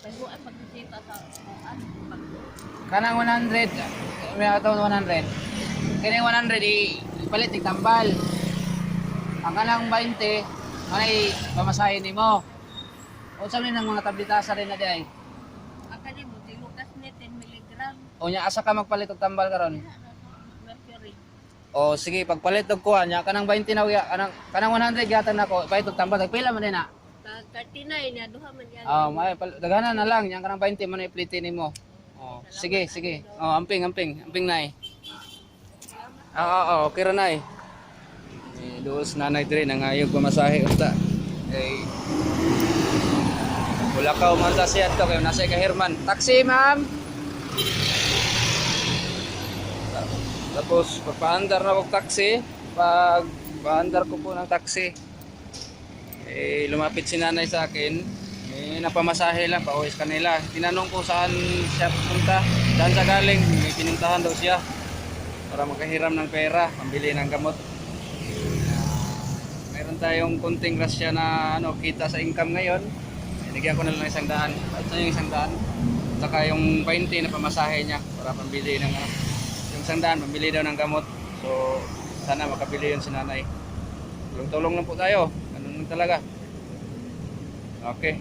Bago ay pagkisita sa kuan. Kanang 100, may atong 100. Kini 100 ipalit tig tambal. Ang kanang 20 ay pamasahin nimo. Unsa man ang mga tableta sa rin na di ay? Akali mo tilukas ni 10 mg. O nya asa ka magpalit og tambal karon? Mercury. O sige, pagpalit og kuha nya kanang 20 na uya, kanang 100 gatan nako, palit og tambal pila man din na. Tag 39 niya duha man yan. May daghanan na lang nya kanang 20 man iplitin nimo. Sige, sige. Amping nay. Okay ra nay. Duos nanay dire nangayog pamasahe unta. Kay wala ka man sa siya to kay nasa ka Herman. Taxi, ma'am. Tapos papaandar na ko taxi. Pag paandar ko po ng taxi, lumapit si nanay sa akin. Napamasahe lang, pauwis kanila. Tinanong ko saan siya pupunta, saan siya galing. May pinuntahan daw siya para makahiram ng pera, pambili ng gamot. Meron tayong kunting grasya na kita sa income ngayon. Binigyan ko na lang 100. Ito yung 100. Saka yung 20 na pamasahe niya para pambili ng yung 100 pambili daw ng gamot. So sana makabili yun si nanay. Tulong-tulong lang po tayo. Ganun lang talaga. Okay.